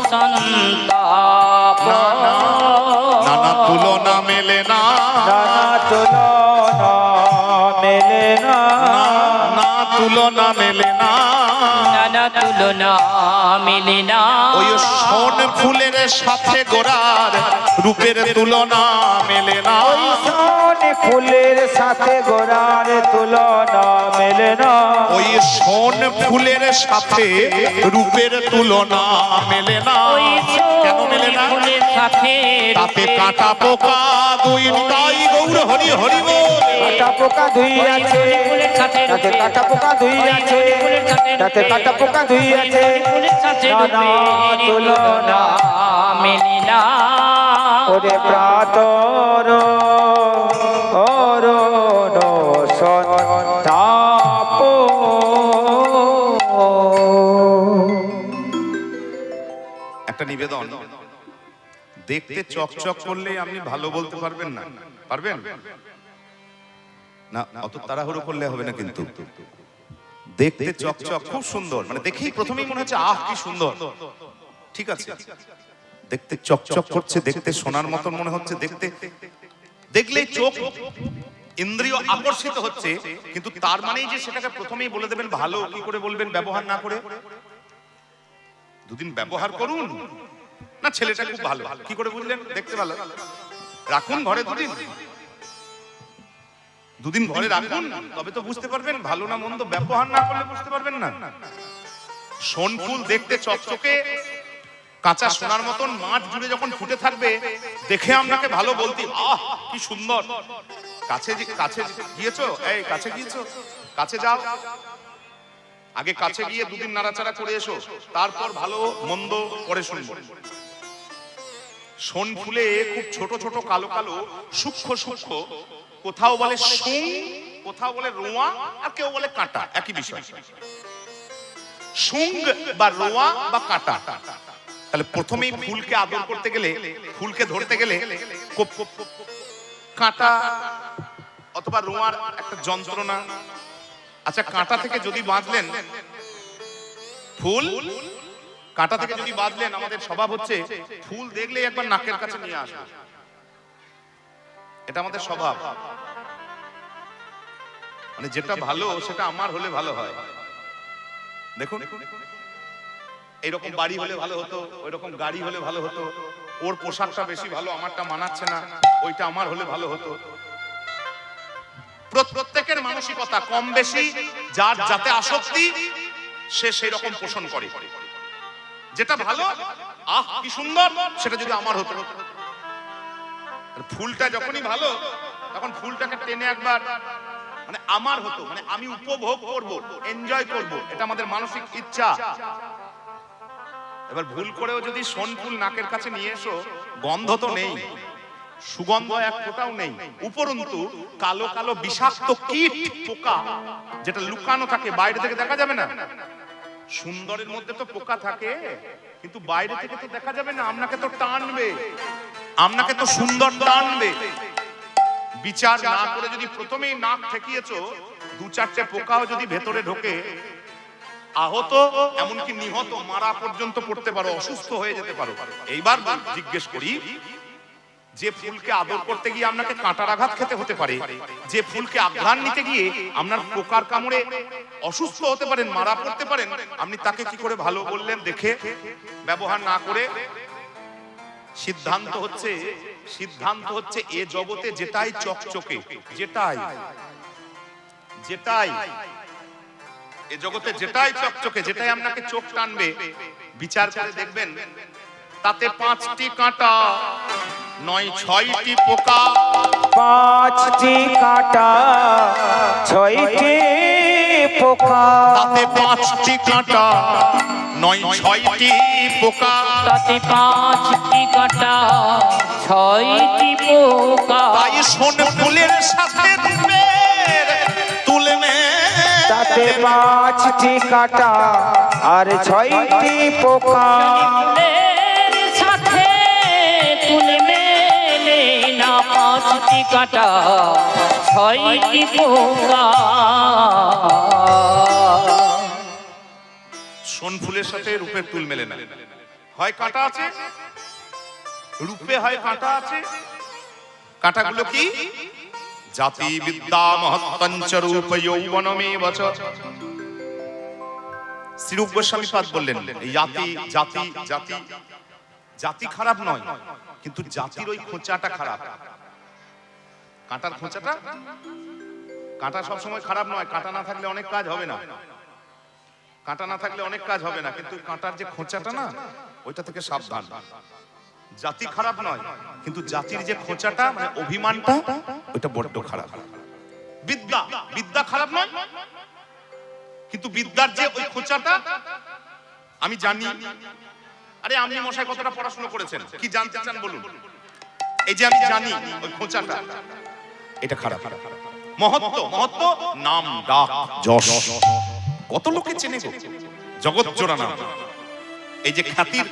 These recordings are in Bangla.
সন্তাপ নানা তুলনা মেলে না, নানা তুলনা মেলে না, না তুলনা মেলে না, নানা তুলনা মেলে না। ওই শোন ফুলের সাথে গোরার রূপের তুলনা মেলে না, ওই শোন ফুলের সাথে গোরার তুলনা মেলে না, ওই শোন ফুলের সাথে রূপের তুলনা মেলে না। ওই কেন মেলে না? ফুলের সাথে তাতে কাঁটা পোকা দুইটাই গৌর হরি হরি বল। কাটা পোকা ধুই আছে, তাতে কাটা পোকা ধুই আছে, তাতে কাটা পোকা ধুই আছে, নানা তুলনা মেলে না। ওরে প্রাতর অরণ সন্তাপ। একটা নিবেদন, দেখতে চকচক করলে আপনি ভালো বলতে পারবেন না, পারবেন না? অত তাড়াহুড়ো করলে হবে না, কিন্তু দেখতে চকচক খুব সুন্দর, মানে দেখেই প্রথমেই মনে হচ্ছে আহ কি সুন্দর, ঠিক আছে, দেখতে চকচক করছে, দেখতে সোনার মতন মনে হচ্ছে, দেখতে দেখলেই চোখ ইন্দ্রিয় আকর্ষিত হচ্ছে, কিন্তু তার মানেই যে সেটাকে প্রথমেই বলে দেবেন ভালো, কি করে বলবেন ব্যবহার না করে? দুদিন ব্যবহার করুন না, ছেলেটা খুব ভালো, কি করে বুঝলেন? দেখতে ভালো, রাখুন ঘরে দুদিন, দুদিন ঘরে রাখুন, তবে তো বুঝতে পারবেন ভালো না মন্দ। ব্যবহার না করলে বুঝতে পারবেন না। সোনফুল দেখতে চকচকে কাঁচা সোনার মতন মাঠ জুড়ে যখন ফুটে থাকবে, দেখে আপনাকে ভালো বলতে আহ কি সুন্দর। কাছে কাছে গিয়েছো, এই কাছে গিয়েছো, কাছে যাও, আগে কাছে গিয়ে দুদিন নাড়াচাড়া করে এসো, তারপর ভালো মন্দ পরে শুনবো। সোন ফুলে খুব ছোট ছোট কালো কালো সূক্ষ্ম সূক্ষ্ম, কোথাও বলে শুং, কোথাও বলে রোয়া, আর কেউ বলে কাঁটা, একই বিষয়। শুং বা রোয়া বা কাঁটা। তাহলে প্রথমেই ফুলকে আদর করতে গেলে, ফুলকে ধরতে গেলে কাঁটা অথবা রোয়ার একটা যন্ত্রণা। আচ্ছা, কাঁটা থেকে যদি বাঁধলেন ফুল, কাঁটা থেকে যদি বাঁধলেন, আমাদের স্বভাব হচ্ছে ফুল দেখলেই একবার নাকের কাছে নিয়ে আসা, এটা আমাদের স্বভাব। মানে যেটা ভালো সেটা আমার হলে ভালো হয়। দেখুন, এইরকম বাড়ি হলে ভালো হতো, ওই রকম গাড়ি হলে ভালো হতো, ওর পোশাকটা বেশি ভালো, আমারটা মানাচ্ছে না, ওইটা আমার হলে ভালো হতো। প্রত্যেকের মানসিকতা কম বেশি, যার যাতে আসক্তি সে সেই রকম পোষণ করে। যেটা ভালো, আহ কি সুন্দর, সেটা যদি আমার হতো। ফুলটা যখনই ভালো, তখন ফুলটাকে টেনে একবার মানে আমার হতো, মানে আমি উপভোগ করব, এনজয় করব, এটা আমাদের মানসিক ইচ্ছা। এবার ভুল করেও যদি সোন ফুল নাকের কাছে নিয়ে এসো, গন্ধ তো নেই, সুগন্ধ এক ফোঁটাও নেই, উপরন্তু কালো কালো বিষাক্ত কীট পোকা যেটা লুকানো থাকে, বাইরে থেকে দেখা যাবে না। সুন্দরের মধ্যে তো পোকা থাকে, কিন্তু বাইরে থেকে তো দেখা যাবে না, আপনাকে তো টানবে, আপনাকে তো সুন্দর টানবে। বিচার না করে যদি প্রথমেই নাক ঠেকিয়েছো, দু চারটে পোকাও যদি ভেতরে ঢোকে, আহত এমনকি নিহত, মারা পর্যন্ত পড়তে পারো, অসুস্থ হয়ে যেতে পারো। এইবার জিজ্ঞেস করি, যে ফুলকে আদর করতে গিয়ে আপনাকে কাঁটার আঘাত খেতে হতে পারে, যে ফুলকে আঘ্রাণ নিতে গিয়ে আপনার পোকার কামড়ে অসুস্থ হতে পারেন, মারা পড়তে পারেন, আপনি তাকে কি করে ভালো বললেন? দেখে ব্যবহার না করে। সিদ্ধান্ত হচ্ছে এ জগতে যেটাই চকচকে, যেটাই এ জগতে যেটাই চকচকে, যেটাই আপনাকে চোখ টানবে, বিচার করে দেখবেন তাতে 5টি কাঁটা নয় 6টি পোকা। 5টি কাঁটা 6টি পোকা, তাতে 5টি কাঁটা নয় 6টি পোকা, তাতে 5টি কাঁটা 6টি পোকা। তাই সোন ফুলের সাথে রূপের তুলনে, তাতে 5টি কাঁটা আর 6টি পোকা। ফুলের সাথে তুলে মেলে না 5টি কাঁটা 6টি পোকা। সোন ফুলের সাথে রূপের তুল মেলে না। হয় কাঁটা আছে, রূপে হয় কাঁটা আছে। কাঁটাগুলো কি? জাতি বিদ্যা মহত্তঞ্চ রূপ যৌবনমেব চ। শ্রীরূপ গোস্বামী পাদ বললেন এই জাতি জাতি জাতি জাতি খারাপ নয়, কিন্তু জাতির ওই খোঁচাটা খারাপ। কাঁটার খোঁচাটা, কাঁটা সবসময় খারাপ নয়, কাঁটা না থাকলে অনেক কাজ হবে না, কাঁটা না থাকলে অনেক কাজ হবে না, কিন্তু কাঁটার যে খোঁচাটা না, ওইটা থেকে সাবধান। জাতি খারাপ নয়, কিন্তু জাতির যে খোঁচাটা মানে অভিমানটা, ওইটা বড্ড খারাপ। বিদ্যা, বিদ্যা খারাপ নয়, কিন্তু বিদ্যার যে ওই খোঁচাটা, আমি জানি। আরে আপনি মশাই কতটা পড়াশোনা করেছেন, কি জানতে চান বলুন? এই যে আমি জানি ওই খোঁচাটা, এটা খারাপ। মহত্ব, মহত্ব নাম ডাক যশ, কত লোকে চেনে গো, জগৎ জোড়া নাম। এই যে খ্যাতির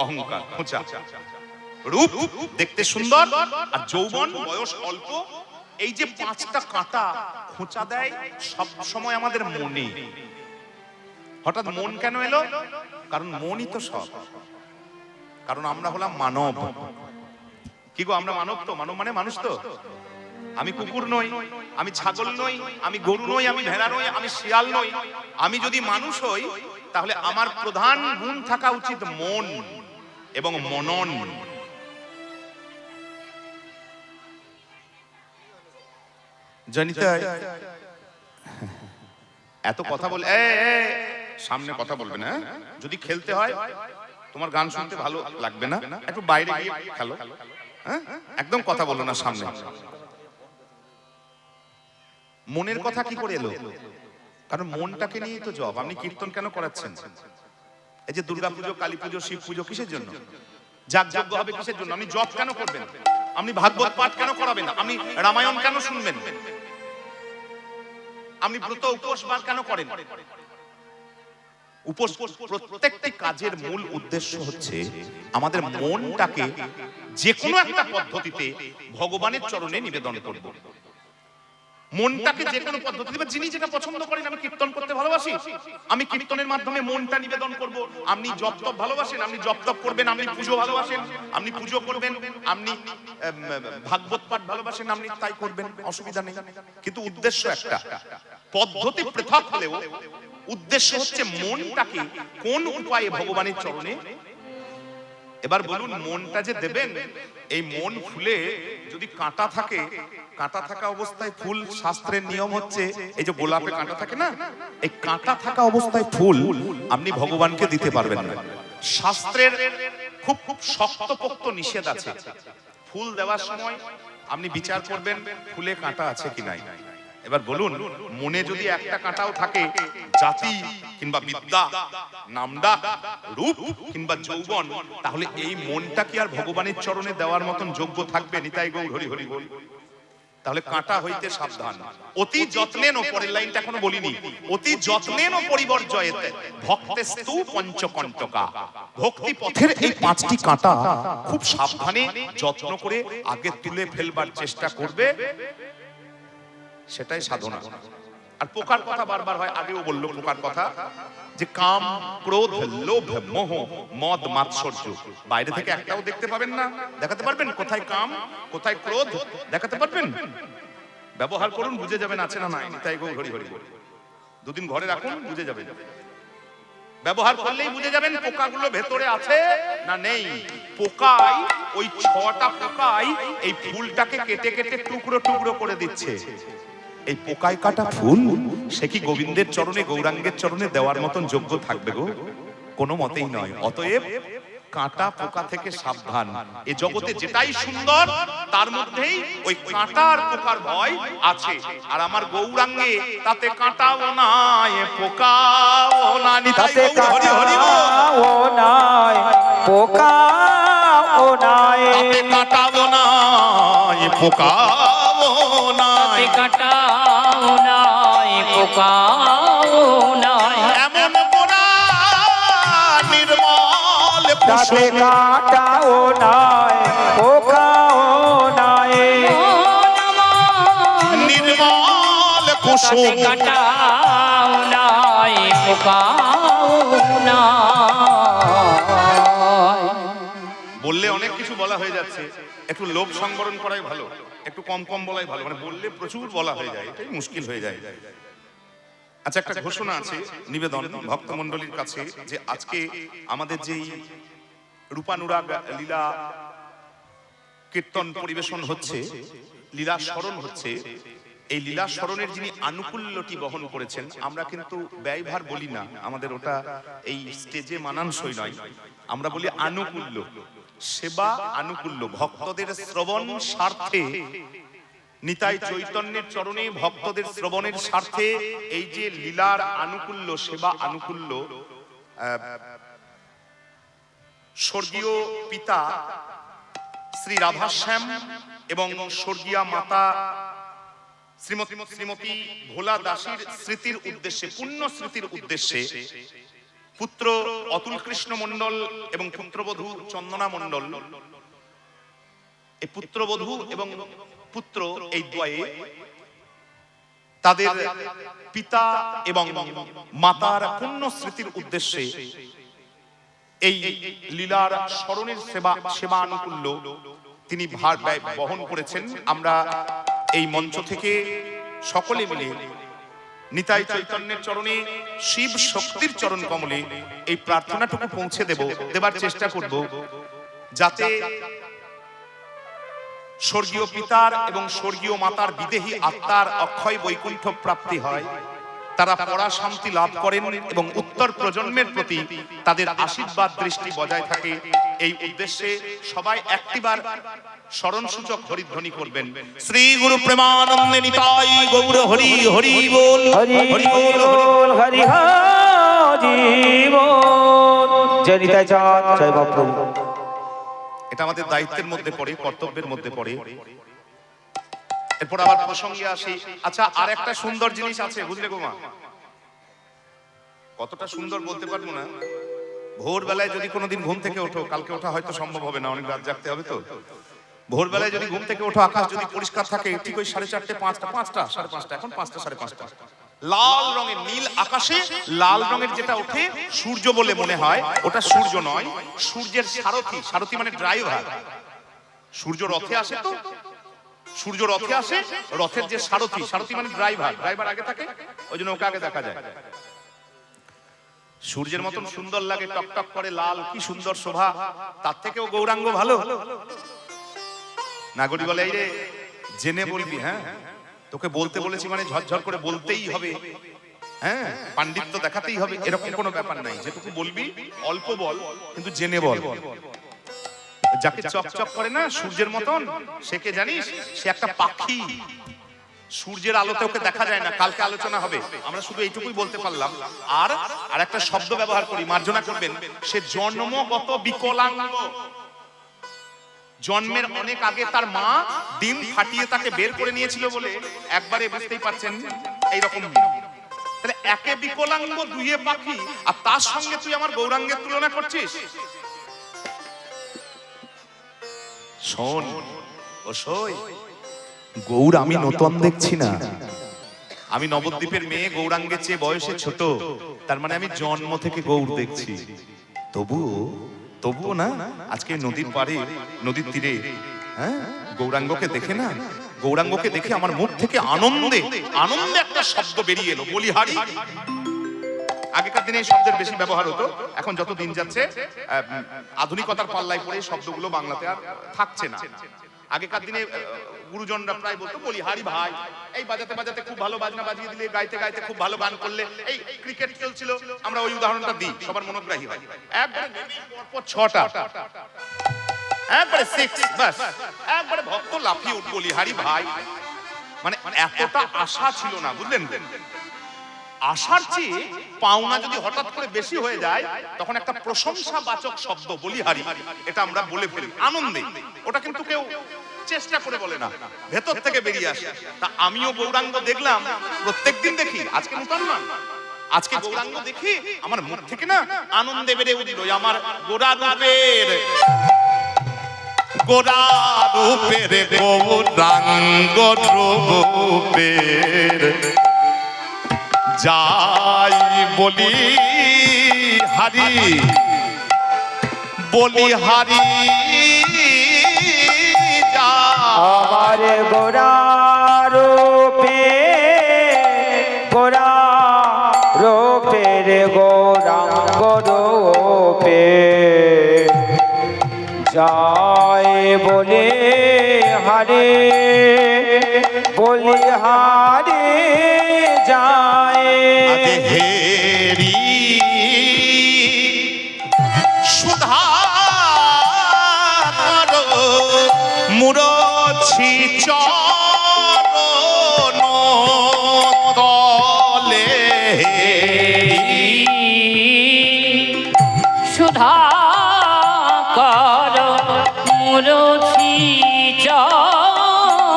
অহংকার, খোঁচা। রূপ দেখতে সুন্দর, আর যৌবন বয়স অল্প। এই যে পাঁচটা কাঁটা খোঁচা দেয় সব সময় আমাদের মনে। হঠাৎ মন কেন এলো? কারণ মনই তো সব। কারণ আমরা হলাম মানব। কি গো, আমরা মানব তো? মানব মানে মানুষ তো। আমি কুকুর নই, আমি ছাগল নই, আমি গরু নই, আমি ভেড়া নই, আমি শিয়াল নই। আমি যদি মানুষ হই, তাহলে আমার প্রধান গুণ থাকা উচিত মন এবং মনন। জানিতে এত কথা বলে সামনে কথা বলবে না। যদি খেলতে হয়, তোমার গান শুনতে ভালো লাগবে না, একটু বাইরে গিয়ে খেলো। একদম কথা বলো না সামনে। মনের কথা কি করে এলো? কারণ মনটাকে নিয়ে তো জব। আপনি কীর্তন কেন করাচ্ছেন? এই যে দুর্গা পুজো, কালী পুজো, শিব পুজো কিসের জন্য? যাগযজ্ঞ হবে কিসের জন্য? আপনি জপ কেন করবেন? আপনি ভাগবত পাঠ কেন করাবেন? আপনি রামায়ণ কেন শুনবেন? আপনি ব্রত উপোস কেন করেন? উপোস, প্রত্যেকটি কাজের মূল উদ্দেশ্য হচ্ছে আমাদের মনটাকে যে কোনো একটা পদ্ধতিতে ভগবানের চরণে নিবেদন করব। মনটাকে যে কোনো পদ্ধতিতে, যিনি যেটা পছন্দ করেন। আমি কীর্তন করতে ভালোবাসি, আমি কীর্তনের মাধ্যমে মনটা নিবেদন করব। আপনি জপ তপ ভালোবাসেন, আপনি জপ তপ করবেন। আপনি পুজো ভালোবাসেন, আপনি পুজো করবেন। আপনি ভাগবত পাঠ ভালোবাসেন, আপনি তাই করবেন, অসুবিধা নেই। কিন্তু উদ্দেশ্য একটা, পদ্ধতি পৃথক হলেও উদ্দেশ্য হচ্ছে মনটাকে কোন উপায়ে ভগবানের চরণে। এবার বলুন, মনটা যে দেবেন, এই মন ফুলে যদি কাঁটা থাকে, কাঁটা থাকা অবস্থায় ফুল, শাস্ত্রের নিয়ম হচ্ছে এই যে গোলাপে কাঁটা থাকে না, এই কাঁটা থাকা অবস্থায় ফুল আপনি ভগবানকে দিতে পারবেন না। শাস্ত্রের খুব খুব শক্তপোক্ত নিষেধ আছে। ফুল দেওয়ার সময় আপনি বিচার করবেন ফুলে কাঁটা আছে কি নাই। এবার বলুন, মনে যদি একটা কাঁটাও থাকে, জাতি কিংবা বিদ্যা, নামডাক, রূপ কিংবা যৌবন, তাহলে এই মনটা কি আর ভগবানের চরণে দেওয়ার মতন যোগ্য থাকবে? নিতাই গৌর হরি হরি বল। তাহলে কাঁটা হইতে সাবধান। অতি যত্নেন, পরের লাইনটা এখনো বলিনি, অতি যত্নেন পরিবর্জয়েতে ভক্তেস্তু পঞ্চকণ্টকা। ভক্তি পথের এই পাঁচটি কাঁটা খুব সাবধানে যত্ন করে আগে তুলে ফেলবার চেষ্টা করবে, সেটাই সাধনা। আর পোকার কথা বারবার হয়, আগেও বললো পোকার কথা, যে কাম, ক্রোধ, লোভ, মোহ, মদ, মাৎসর্য। বাইরে থেকে একটাও দেখতে পাবেন না, দেখাতে পারবেন কোথায় কাম, কোথায় ক্রোধ, দেখাতে পারবেন? ব্যবহার করুন, বুঝে যাবেন আছে না নাই। তাই গো হরি হরি বল। দুদিন ঘরে রাখুন, বুঝে যাবেন। ব্যবহার করলেই বুঝে যাবেন পোকাগুলো ভেতরে আছে না নেই। পোকাই, ওই 6টা পোকাই এই ফুলটাকে কেটে কেটে টুকরো টুকরো করে দিচ্ছে। এই পোকায় কাটা ফুল সে কি গোবিন্দের চরণে, গৌরাঙ্গের চরণে দেওয়ার মতন যোগ্য থাকবে গো? কোনো মতেই নয়। অতএব কাঁটা পোকা থেকে সাবধান। এই জগতে যেটাই সুন্দর তার মধ্যেই ওই কাঁটা আর পোকার ভয় আছে। আর আমার গৌরাঙ্গে তাতে কাঁটাও নাই, পোকাও না। নিতাই গৌর হরি হরি ও নাই, পোকাও নাই, তাতে কাঁটাও নাই, পোকাও নাই, কাটাও নাই, পোকাও নাই। এমন মোরা নির্মল তাতে কাঁটাও নাই, পোকাও নাই, নির্মল কুসুম, কাটাও নাই, পোকাও নাই। বললে অনেক কিছু বলা হয়ে যাচ্ছে, একটু লোভ সংবরণ করাই ভালো, একটু কম কম বলাই ভালো। মানে বললে প্রচুর বলা হয়ে যায়, এটাই মুশকিল হয়ে যায়। আচ্ছা, একটা ঘোষণা আছে, নিবেদন ভক্তমণ্ডলীর কাছে, যে আজকে আমাদের যেই রূপানুরাগ লীলা কীর্তন পরিবেশন হচ্ছে, লীলা স্মরণ হচ্ছে, এই লীলা স্মরণের যিনি আনুকূল্যটি বহন করেছেন, আমরা কিন্তু ব্যয়ভার বলি না, আমাদের ওটা এই স্টেজে মানানসই নয়, আমরা বলি আনুকূল্য, সেবা আনুকূল্য। ভক্তদের শ্রবণ স্বার্থে, নিতাই চৈতন্যের চরণে ভক্তদের শ্রবণের স্বার্থে এই যে লীলার আনুকূল্য, সেবা আনুকূল্য, স্বর্গীয় পিতা শ্রী রাধাশ্যাম এবং স্বর্গীয়া মাতা শ্রীমতী ভোলা দাসীর স্মৃতির উদ্দেশ্যে, পুণ্য স্মৃতির উদ্দেশ্যে পুত্র অতুল কৃষ্ণ মণ্ডল এবং পুত্রবধূ চন্দনা মণ্ডল, এই পুত্রবধূ এবং পুত্র এই দ্বয়ে তাদের পিতা এবং মাতার পুণ্য স্মৃতির উদ্দেশ্যে এই লীলার স্মরণের সেবা আনুকূল্য তিনি ভার বহন করেছেন। আমরা এই মঞ্চ থেকে সকলে মিলে নিতাই চৈতন্যের চরণে, শিব শক্তির চরণ কমলে এই প্রার্থনাটুকু পৌঁছে দেবার চেষ্টা করব, যাতে স্বর্গীয় পিতার এবং স্বর্গীয় মাতার বিদেহী আত্মার অক্ষয় বৈকুণ্ঠ প্রাপ্তি হয়, তারা পরা শান্তি লাভ করেন এবং উত্তর প্রজন্মের প্রতি তাদের আশীর্বাদ দৃষ্টি বজায় থাকে। এই উদ্দেশ্যে সবাই একটিবার স্মরণসূচক হরিধ্বনি করবেন। শ্রী গুরু প্রেমানন্দে নিতাই গৌর হরি হরি বল, হরি বল, হরি হরি বল। জয় নিতাই চাঁদ, জয় মহাপ্রভু। এটা আমাদের দায়িত্বের মধ্যে পড়ে, কর্তব্যের মধ্যে পড়ে। এরপর আবার প্রসঙ্গে আসি। আচ্ছা, আর একটা সুন্দর জিনিস আছে, বুঝলে গো মা? কতটা সুন্দর বলতে পারবো না। ভোরবেলায় যদি কোনোদিন ঘুম থেকে ওঠো, কালকে ওঠা হয়তো সম্ভব হবে না, অনেক রাত জাগতে হবে, তো ভোরবেলায় যদি ঘুম থেকে ওঠো, আকাশ যদি পরিষ্কার থাকে, ঠিক ওই 4:30, 5টা, সাড়ে 5টা, এখন 5টা, সাড়ে 5টা, লাল রঙের নীল আকাশে লাল রঙের যেটা ওঠে সূর্য বলে মনে হয়, ওটা সূর্য নয়, সূর্যের সারথি। সারথি মানে ড্রাইভার। সূর্য রথে আসে, তো সূর্য রথে আসে, রথের যে সারথি, সারথি মানে ড্রাইভার, ড্রাইভার আগে থাকে, ওই জন্য ওকে আগে দেখা যায়। সূর্যের মতন সুন্দর লাগে, টকটক করে লাল, কি সুন্দর শোভা। তার থেকেও গৌরাঙ্গ ভালো। নাগরী বলে, এই রে জেনে বলবি, হ্যাঁ তোকে বলতে বলেছি মানে ঝরঝর করে বলতেই হবে, হ্যাঁ পাণ্ডিত্য দেখাতেই হবে, এরকম কোনো ব্যাপার নাই। যেটুকু বলবি অল্প বল, কিন্তু জেনে বল। যাকে চকচক করে না সূর্যের মতন, সে কে জানিস? সে একটা পাখি। সূর্যের আলোতে ওকে দেখা যায় না, কালকে আলোচনা হবে। আমরা শুধু এইটুকুই বলতে পারলাম। আর একটা শব্দ ব্যবহার করি, মার্জনা করবেন, সে জন্মগত বিকলাঙ্গ। জন্মের অনেক আগে তার মা ডিম ফাটিয়ে তাকে বের করে নিয়েছিল বলে একবারে, বুঝতেই পারছেন, এইরকম। তাহলে একে বিকলাঙ্গ, দুইয়ে পাখি, আর তার সঙ্গে তুই আমার গৌরাঙ্গের তুলনা করছিস? শোন ও সই, গৌর আমি নতুন দেখছি না। আমি নবদ্বীপের মেয়ে, গৌরাঙ্গের চেয়ে বয়সে ছোট, তার মানে আমি জন্ম থেকে গৌর দেখছি। তবুও না, আজকে নদীর পাড়ে, নদীর তীরে, হ্যাঁ গৌরাঙ্গকে দেখে না, গৌরাঙ্গকে দেখে আমার মুখ থেকে আনন্দে একটা শব্দ বেরিয়ে এলো, বলিহারি। আগেকার দিনে এই শব্দের বেশি ব্যবহার হতো, এখন যত দিন যাচ্ছে আধুনিকতার পাল্লায় পড়ে শব্দগুলো বাংলাতে আর থাকছে না। আগেকার দিনে গুরুজনরা প্রায় বলতো বলিহারি ভাই, এই বাজাতে বাজাতে খুব ভালো বাজনা বাজিয়ে দিলে, গাইতে গাইতে খুব ভালো গান করলে। এই ক্রিকেট খেলছিল, আমরা ওই উদাহরণটা দিই, সবার মনোগ্রাহী হয়। একবারে পরপর 6টা, একবারে 6, বাস একবারে ভক্ত লাফিয়ে উঠ, বলিহারি ভাই। মানে এতটা আশা ছিল না, বুঝলেন? আশার চেয়ে পাওনা যদি হঠাৎ করে বেশি হয়ে যায়, তখন একটা প্রশংসাবাচক শব্দ বলিহারি, এটা আমরা বলে ফেলি আনন্দে। ওটা কিন্তু কেউ চেষ্টা করে বলে না, ভেতর থেকে বেরিয়ে আসে। তা আমিও গৌরাঙ্গ দেখলাম, প্রত্যেকদিন দেখি, আজকে নতুন না, আজকে গৌরাঙ্গ দেখি, আমার মুখ থেকে না আনন্দে বেড়ে উঠল, আমার গোরা রূপের গৌরাঙ্গ রূপের যাই বলি হারি, বলি হারি আমার গোরা রূপে গোরা রূপের গৌরাঙ্গ রূপে যায় বলে হারে বলি হারে যায় হেরি সুধা মুরছি চরণ তলে সুধা কর মুরছি চরণ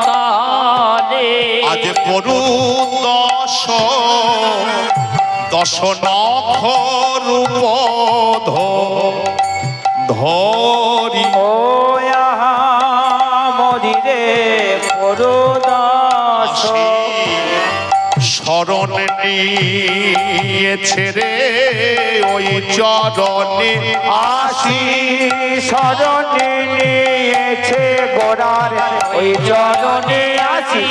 তলে আজ পরু দশ নখ রূপ ধরি ও আহা মরিরে পরদাস শরণ নিয়েছে রে ওই চরণে আসি শরণে নিয়েছে গোড়ার ওই চরণে আসি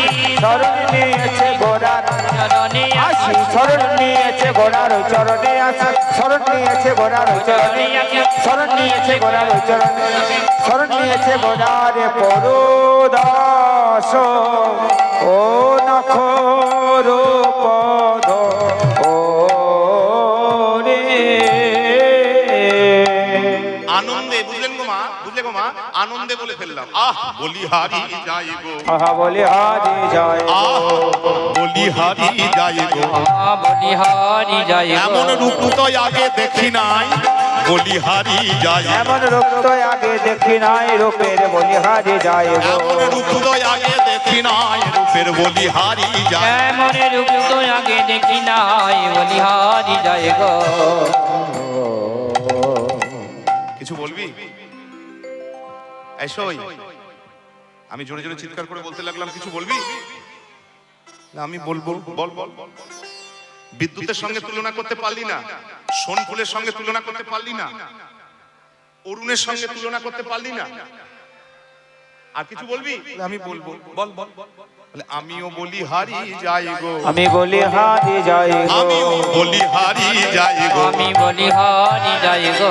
শরণ নিয়েছে গোড়ার চরণে আসি শরণ নিয়েছে গোড়ার ওই চরণে আসি শরণ নিয়েছে গোড়ার ওই চরণে শরণ নিয়েছে গোড়ার ওই চরণে শরণ নিয়েছে গোড়ার পরদাস ও নখ রূপধ ও রে আনন্দে বুঝলেন গো মা বুঝলে গো মা আনন্দে বলে ফেললাম আহ বলিহারি যাই গো আহা বলে হারি যায় আহ বলিহারি যাই গো বলিহারি যায় এমন রূপ তো আগে দেখি নাই বলিহারি যাই এমন রূপ তো আগে দেখি নাই রূপের বলিহারি যায় গো এমন রূপ তো আগে দেখি নাই রূপের বলিহারি যাই এমন রূপ তো আগে দেখি নাই বলিহারি যায় গো কিছু বলবি এসোই আমি জোরে জোরে চিৎকার করে বলতে লাগলাম কিছু বলবি না আমি বলবো বল বল বিদ্যুতের সঙ্গে তুলনা করতে পারলি না সোনফুলের সঙ্গে তুলনা করতে পারলি না অরুণের সঙ্গে তুলনা করতে পারলি না আর কিছু বলবি আমি বলবো বল বল বলে আমিও বলি হারি যাই গো আমি বলি হারি যাই গো আমিও বলি হারি যাই গো আমি বলিহারি যায় গো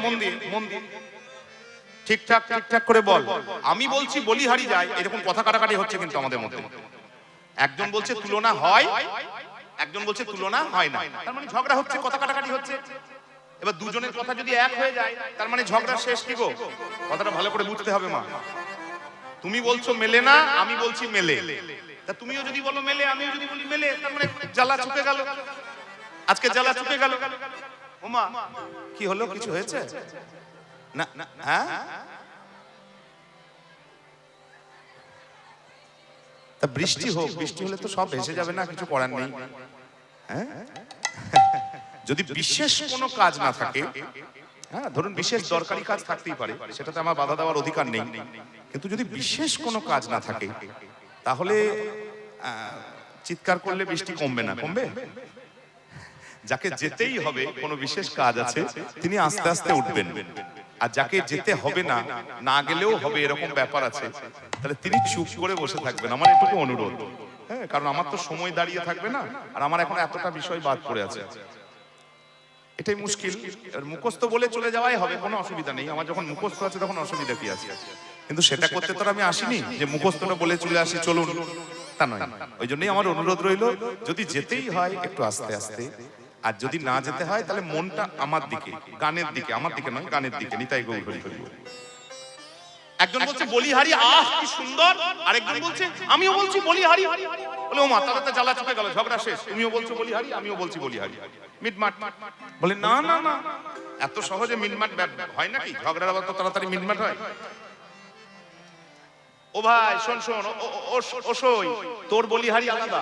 মন দিয়ে ঠিকঠাক ঠিকঠাক করে বল আমি বলছি বলিহারি যায় এরকম কথা কাটাকাটি হচ্ছে কিন্তু আমাদের মধ্যে একজন বলছে তুলনা হয় একজন বলছে তুলনা হয় না তার মানে ঝগড়া হচ্ছে কথা কাটাকাটি হচ্ছে এবার দুজনের কথা যদি এক হয়ে যায় তার মানে ঝগড়া শেষ কি গো কথাটা ভালো করে বুঝতে হবে মা তুমি বলছো মেলে না আমি বলছি মেলে তা তুমিও যদি বলো মেলে আমিও যদি বলি মেলে তার মানে জ্বালা চুকে গেল আজকে জ্বালা চুকে গেল ওমা কি হলো কিছু হয়েছে না না হ্যাঁ তা বৃষ্টি হোক বৃষ্টি হলে তো সব ভেসে যাবে না কিছু করার নেই হ্যাঁ যদি বিশেষ কোনো কাজ না থাকে হ্যাঁ ধরুন বিশেষ দরকারি কাজ থাকতেই পারে সেটাতে আমার বাধা দেওয়ার অধিকার নেই কিন্তু যদি বিশেষ কোনো কাজ না থাকে তাহলে চিৎকার করলে বৃষ্টি কমবে না কমবে যাকে যেতেই হবে কোনো বিশেষ কাজ আছে তিনি আস্তে আস্তে উঠবেন আর যাকে যেতে হবে না না গেলেও হবে এরকম ব্যাপার আছে তাহলে তিনি চুপ করে বসে থাকবেন আমার এটুকু অনুরোধ হ্যাঁ কারণ আমার তো সময় দাঁড়িয়ে থাকবে না আর আমার এখন এতটা বিষয় বাদ পড়ে আছে এটাই মুশকিল মুখস্থ বলে চলে যাওয়াই হবে কোনো অসুবিধা নেই আমার যখন মুখস্থ আছে তখন অসুবিধা কি আছে কিন্তু সেটা করতে তো আমি আসিনি যে মুখস্থটা বলে চলে আসি চলুন তা নয় ওই জন্যই আমার অনুরোধ রইল যদি যেতেই হয় একটু আস্তে আস্তে আর যদি না যেতে হয় তাহলে মনটা আমার দিকে গানের দিকে আমার দিকে নয় গানের দিকে নিতাই গৌর হরি হরি একজন বলছে বলিহারি আহ কি সুন্দর আরেকজন বলছে আমিও বলছি বলিহারি বলে ও মা তাহলে তো জ্বালা চুকে গেল ঝগড়া শেষ তুমিও বলছো বলিহারি আমিও বলছি বলিহারি মিটমাট বলে না না না এত সহজে মিটমাট হয় নাকি ঝগড়ার আবার তো তাড়াতাড়ি মিটমাট হয় ও ভাই শোন শোন ও সই তোর বলিহারি আলাদা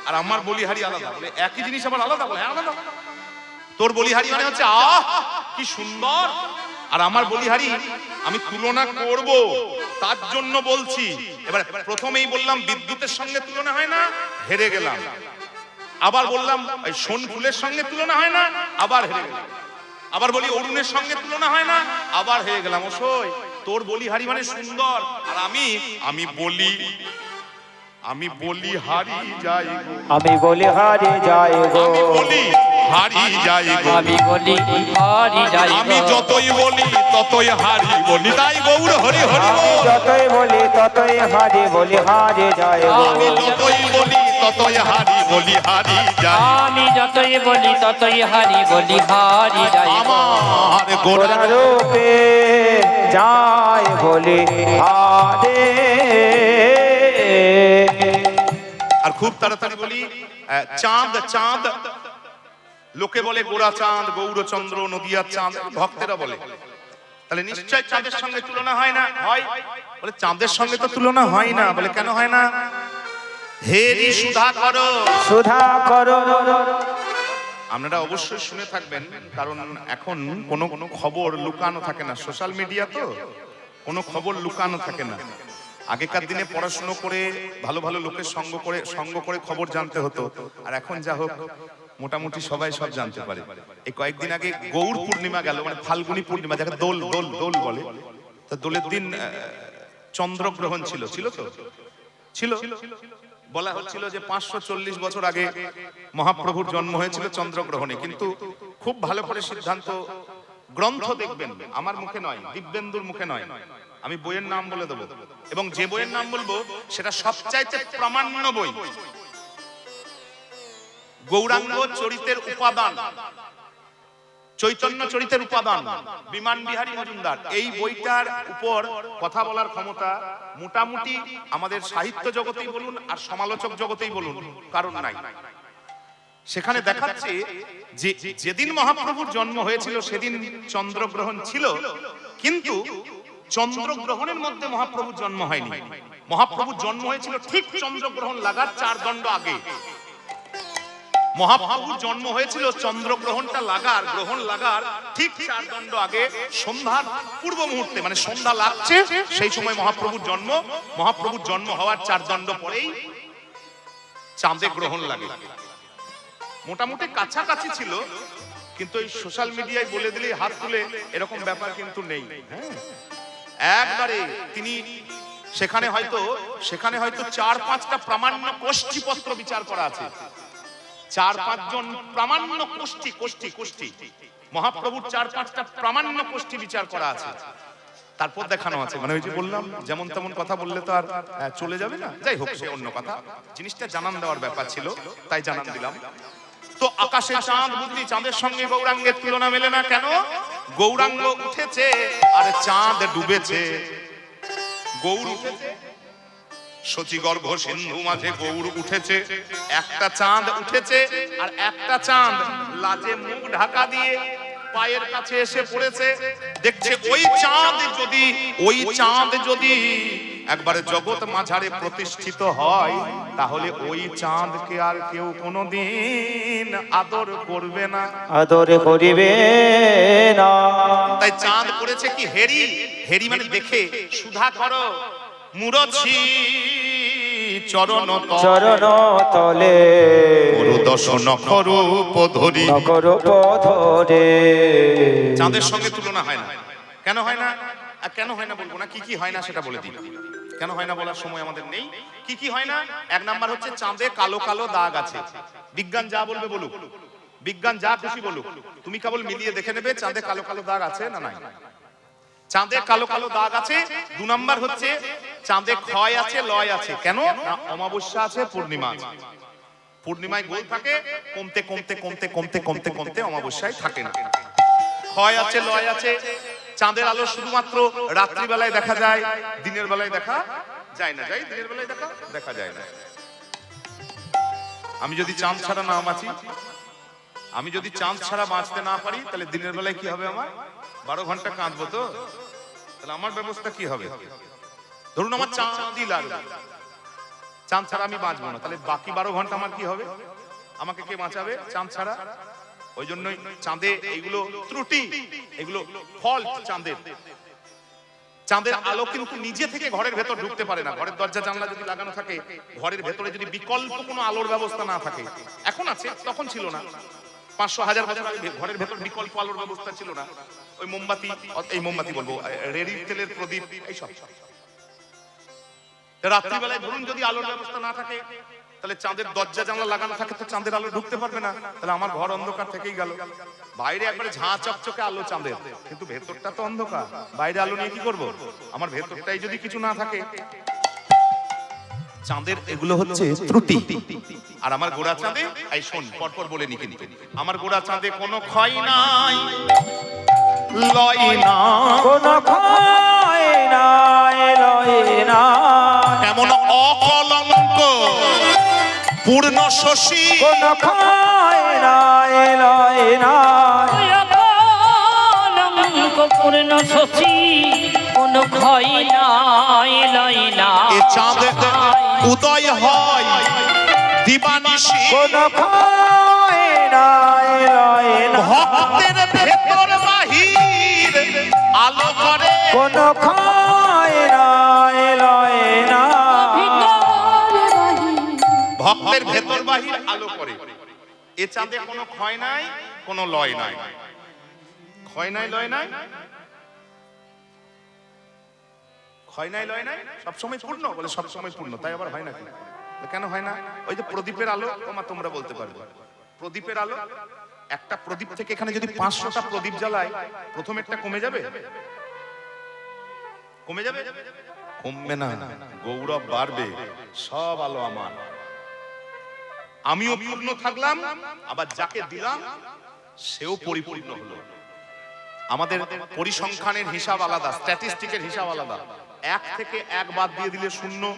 আর আমার বলিহারি আলাদা বলে একই জিনিস আবার আলাদা বলে হ্যাঁ আলাদা তোর বলিহারি মানে হচ্ছে আহ কি সুন্দর আর আমার বলিহারি আমি তুলনা করব তার জন্য বলছি এবার প্রথমেই বললাম বিদ্যুতের সঙ্গে তুলনা হয় না হেরে গেলাম আবার বললাম সোনফুলের সঙ্গে তুলনা হয় না, আবার হেরে গেলাম। আবার বলি অরুণের সঙ্গে তুলনা হয় না, আবার হেরে গেলাম। সোনফুলের সঙ্গে তুলনা হয় না, আবার হেরে গেলাম। আবার বলি বলিহারি যায় গো, আমিও বলি বলিহারি, আমিও বলছি বলিহারি, মিটমাট বলে না না না এত সহজে মিটমাট হয় নাকি ঝগড়ার আবার তো তাড়াতাড়ি মিটমাট হয়। ও ভাই শোন শোন ও সই তোর বলিহারি আলাদা আর আমার বলিহারি আলাদা বলে একই জিনিস আবার আলাদা বলে হ্যাঁ আলাদা তোর বলিহারি মানে হচ্ছে আহ কি সুন্দর আর আমার বলিহারি আমি তুলনা করব তার জন্য বলছি এবার প্রথমেই বললাম বিদ্যুতের সঙ্গে তুলনা হয় না হেরে গেলাম আবার বললাম সোনফুলের সঙ্গে তুলনা হয় না, আবার হেরে গেলাম। আবার বলি তোর বলিহারি মানে সুন্দর, আর আমি বলি হারি যাই গো, আমি বলি হারি যাই গো, আমি বলি হারি যাই গো, আমি বলি হারি যাই আমি গো, যতই বলি ততই হারি বলি, তাই গৌর হরি হরি আমি বল। যতই বলি ততই হারি বলি হারি যাই গো, আমি যতই বলি ততই হারি বলি হারি যাই, আমি যতই বলি ততই হারি বলি হারি যাই গো। আমার গোরা গোরা রূপে যাই বলি হারে। আর খুব তাড়াতাড়ি বলি চাঁদ চাঁদ, লোকে বলে গোরা চাঁদ, গৌরচন্দ্র, নদিয়ার চাঁদ, ভক্তেরা বলে। তাহলে নিশ্চয় চাঁদের সঙ্গে তুলনা হয় না? হয়। বলে চাঁদের সঙ্গে তো তুলনা হয় না। বলে কেন হয় না? হেরি সুধা করো, সুধা করো। আপনারা অবশ্যই শুনে থাকবেন, কারণ এখন কোনো খবর লুকানো থাকে না। সোশ্যাল মিডিয়া তো কোনো খবর লুকানো থাকে না। আগেকার দিনে পড়াশুনো করে ভালো ভালো লোকের সঙ্গ করে খবর জানতে হতো, আর এখন যা হোক মোটামুটি সবাই সব জানতে পারে। এই কয়েকদিন আগে গৌর পূর্ণিমা গেল, মানে ফাল্গুনী পূর্ণিমা, যাকে দোল দোল দোল বলে। তো দোলের দিন চন্দ্রগ্রহণ ছিল তো ছিল বলা হচ্ছিল যে 540 বছর আগে মহাপ্রভুর জন্ম হয়েছিল চন্দ্রগ্রহণে। কিন্তু খুব ভালো করে সিদ্ধান্ত, গ্রন্থ দেখবেন, আমার মুখে নয়, দিব্যেন্দুর মুখে নয়, আমি বইয়ের নাম বলে দেবো, এবং যে বইয়ের নাম বলবো সেটা সবচাইতে প্রামাণ্য বই, গৌরাঙ্গ চরিতের উপাদান, চৈতন্য চরিতের উপাদান, বিমান বিহারী মজুমদার। এই বইটার উপর কথা বলার ক্ষমতা মোটামুটি আমাদের সাহিত্য জগতেই বলুন আর সমালোচক জগতেই বলুন কারণ নাই। সেখানে দেখাচ্ছে যে যেদিন মহাপ্রভুর জন্ম হয়েছিল সেদিন চন্দ্রগ্রহণ ছিল, কিন্তু চন্দ্রগ্রহণের মধ্যে মহাপ্রভুর জন্ম হয়নি। মহাপ্রভুর জন্ম হয়েছিল ঠিক চন্দ্রগ্রহণ লাগার 4 দণ্ড আগে। মহাপ্রভুর জন্ম হয়েছিল চন্দ্রগ্রহণটা গ্রহণ লাগার ঠিক 4 দণ্ড আগে, সন্ধ্যার পূর্ব মুহূর্তে, মানে সন্ধ্যা লাগছে সেই সময় মহাপ্রভুর জন্ম। মহাপ্রভুর জন্ম হওয়ার 4 দণ্ড পরেই চাঁদে গ্রহণ লাগে। মোটামুটি কাছাকাছি ছিল, কিন্তু এই সোশ্যাল মিডিয়ায় বলে দিলেই হাত তুলে এরকম ব্যাপার কিন্তু নেই। একবারে তিনি সেখানে হয়তো 4-5টা প্রামাণ্য কোষ্ঠীপত্র বিচার করা আছে। 4-5 জন প্রামাণ্য কোষ্ঠী মহাপ্রভুর 4-5টা প্রামাণ্য কোষ্ঠী বিচার করা আছে। তারপর দেখানো আছে, মানে ওই যে বললাম যেমন তেমন কথা বললে তো আর চলে যাবে না। যাই হোক, সে অন্য কথা, জিনিসটা জানান দেওয়ার ব্যাপার ছিল, তাই জানান দিলাম। তো আকাশে চাঁদ, বুঝলি চাঁদের সঙ্গে গৌরাঙ্গের তুলনা মেলে না কেন? গৌরাঙ্গ উঠেছে আর চাঁদ ডুবেছে। গৌর উঠেছে, শচীগর্ভ সিন্ধু মাঝে গৌর উঠেছে, একটা চাঁদ উঠেছে, আর একটা চাঁদ লাজে মুখ ঢাকা দিয়ে পায়ের কাছে এসে পড়েছে। দেখছে ওই চাঁদ যদি একবারে জগৎ মাঝারে প্রতিষ্ঠিত হয়, তাহলে ওই চাঁদকে আর কেউ কোনোদিন আদর করবে না, আদর করিবে না। তাই চাঁদ করেছে কি হেরি মানে দেখে, সুধা করো মুরছি চরণ তলে দর্শন করূপ ধরি। চাঁদের সঙ্গে তুলনা হয় না। কেন হয় না? আর কেন হয় না বলবো না, কি হয় না সেটা বলে দিই। কেন হয় না বলার সময় আমাদের নেই। কি হয় না? 1 নাম্বার হচ্ছে চাঁদে কালো কালো দাগ আছে। বিজ্ঞান যা বলবে বলুক, বিজ্ঞান যা খুশি বলুক, তুমি কেবল মিলিয়ে দেখে নেবে চাঁদে কালো কালো দাগ আছে না নাই। চাঁদে কালো কালো দাগ আছে। 2 নাম্বার হচ্ছে চাঁদে ক্ষয় আছে, লয় আছে। কেন না? অমাবস্যা আছে, পূর্ণিমা আছে। পূর্ণিমায় গোল থাকে, কমতে কমতে কমতে কমতে কমতে কমতে অমাবস্যায় থাকে না। ক্ষয় আছে, লয় আছে। চাঁদের আলো শুধুমাত্র রাত্রি বেলায় দেখা যায়, দিনের বেলায় দেখা যায় না। দিনের বেলায় দেখা যায় না। আমি যদি চাঁদ ছাড়া না বাঁচি, আমি যদি চাঁদ ছাড়া বাঁচতে না পারি, তাহলে দিনের বেলায় কি হবে? আমার 12 ঘন্টা কাঁদবো তো, তাহলে আমার ব্যবস্থা কি হবে? ধরুন আমার চাঁদই লাগবে, চাঁদ ছাড়া আমি বাঁচবো না, তাহলে বাকি 12 ঘন্টা আমার কি হবে? আমাকে কে বাঁচাবে চাঁদ ছাড়া? ওই জন্যই চাঁদে এইগুলো ত্রুটি, এগুলো ফল্ট। চাঁদের আলো কিন্তু নিজে থেকে ঘরের ভেতর ঢুকতে পারে না। ঘরের দরজা জানলা যদি লাগানো থাকে, ঘরের ভেতরে যদি বিকল্প কোনো আলোর ব্যবস্থা না থাকে, এখন আছে, তখন ছিল না। 500,000 বছর আগে ঘরের ভেতর বিকল্প আলোর ব্যবস্থা ছিল না, ওই মোমবাতি, এই মোমবাতি বলবো, রেড়ির তেলের প্রদীপ, এই সব। রাত্রিবেলায় ধরুন যদি আলোর ব্যবস্থা না থাকে, তাহলে চাঁদের দরজা জানলা লাগানো থাকে তো চাঁদের আলো ঢুকতে পারবে না, তাহলে আমার ঘর অন্ধকার থেকেই গেল। বাইরে একবারে ঝাঁ চকচকে আলো চাঁদের, কিন্তু ভেতরটা তো অন্ধকার, বাইরে আলো নিয়ে কি করব? আমার ভেতরটাই যদি কিছু না থাকে। চাঁদের এগুলো হচ্ছে ত্রুটি। আর আমার গোড়া চাঁদে, এই শোন পরপর বলে নি, কিন্তু আমার গোড়া চাঁদে কোনো ক্ষয় নাই, লয় না, কোনো ক্ষয় নাই, লয় না, এমন অকলঙ্ক পূর্ণ শশী, কোনো ক্ষয় নাই, লয় না, কলঙ্ক পূর্ণ শশী, কোনো ক্ষয় নাই, লয় না। এ চাঁদ উদয় হয় দিবানিশি, কোনো ক্ষয় নাই, লয় না, ভক্তের ভেতর বাহির আলো করে, কোনো ক্ষয় নাই, লয় না, ভক্তের ভেতর বাহির আলো করে। এ চাঁদে কোনো ক্ষয় নাই, কোনো লয় নাই। ক্ষয় নাই, লয় নাই, ক্ষয় নাই, লয় নাই, সবসময় পূর্ণ বলে, সবসময় পূর্ণ, তাই আবার হয় না কেন হয় না? ওই যে প্রদীপের আলো, তোমরা বলতে পারবে, প্রদীপের আলো, একটা প্রদীপ থেকে এখানে যদি 500টা প্রদীপ জ্বালায়, প্রথমেরটা কমে যাবে? কমে যাবে? কমবে না, গৌরব বাড়বে। সব আলো আমার, আমিও পূর্ণ থাকলাম, আবার যাকে দিলাম সেও পরিপূর্ণ হলো। আমাদের পরিসংখ্যানের হিসাব আলাদা, স্ট্যাটিস্টিকের হিসাব আলাদা। 1 থেকে 1 বাদ দিয়ে দিলে 0,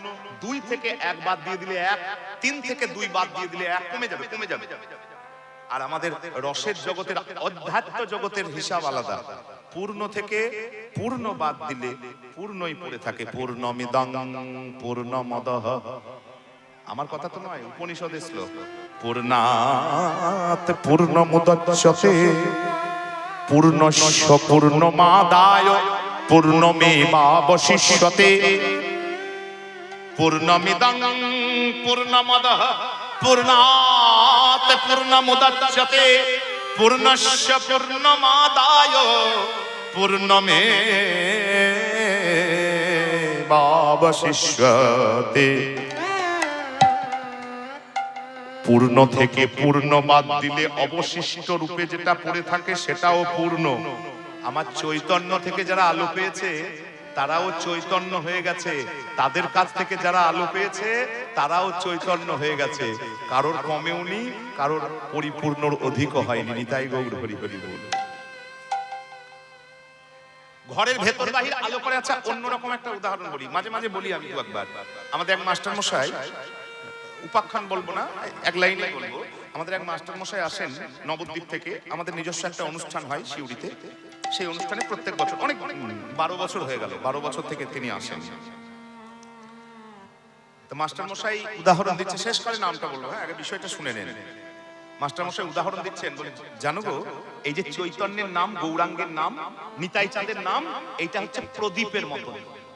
2 থেকে 1 বাদ দিয়ে দিলে 1, 3 থেকে 2 বাদ দিয়ে দিলে 1, কমে যাবে, কমে যাবে। আর আমাদের রসের জগতের, অধ্যাত্ম জগতের হিসাব আলাদা। পূর্ণ থেকে পূর্ণ বাদ দিলে পূর্ণই পড়ে থাকে, পূর্ণমিদং পূর্ণমদঃ। আমার কথা তো নয়, উপনিষদের শ্লোক। পূর্ণাৎ পূর্ণমুদচ্যতে পূর্ণস্য পূর্ণমাদায় পূর্ণমেবাবশিষ্যতে। পূর্ণমিদং পূর্ণমদঃ পূর্ণাৎ পূর্ণমুদচ্যতে পূর্ণস্য পূর্ণমাদায় পূর্ণমেবাবশিষ্যতে। পূর্ণ থেকে পূর্ণ বাদ দিলে অবশিষ্ট রূপে যেটা পড়ে থাকে সেটাও পূর্ণ। আমার চৈতন্য থেকে যারা আলো পেয়েছে তারাও চৈতন্য হয়ে গেছে, তাদের কাছ থেকে যারা আলো পেয়েছে তারাও চৈতন্য হয়ে গেছে। কারোর কমেও নি, কারোর পরিপূর্ণর অধিকও হয়নি। নিতাই গৌর হরি হরি বল। ঘরের ভেতর বাহির আলো করে। আচ্ছা, অন্যরকম একটা উদাহরণ বলি, মাঝে মাঝে বলি আমি একবার। আমাদের এক মাস্টার মশাই, উপাখ্যান বলবো না, এক লাইনে বলবো। আমাদের এক মাস্টার মশাই আসেন নবদ্বীপ থেকে। আমাদের নিজস্ব একটা অনুষ্ঠান হয় শিউরিতে, সেই অনুষ্ঠানে প্রত্যেক বছর, অনেক 12 বছর হয়ে গেল, 12 বছর থেকে তিনি আসেন। তো মাস্টার মশাই উদাহরণ দিচ্ছে, শেষ করে নামটা বলবো, হ্যাঁ আগে বিষয়টা শুনে নেন। মাস্টার মশাই উদাহরণ দিচ্ছেন, বলে জানো গো, এই যে চৈতন্যের নাম, গৌরাঙ্গের নাম, নিতাই চাঁদের নাম, এইটা হচ্ছে প্রদীপের মতো,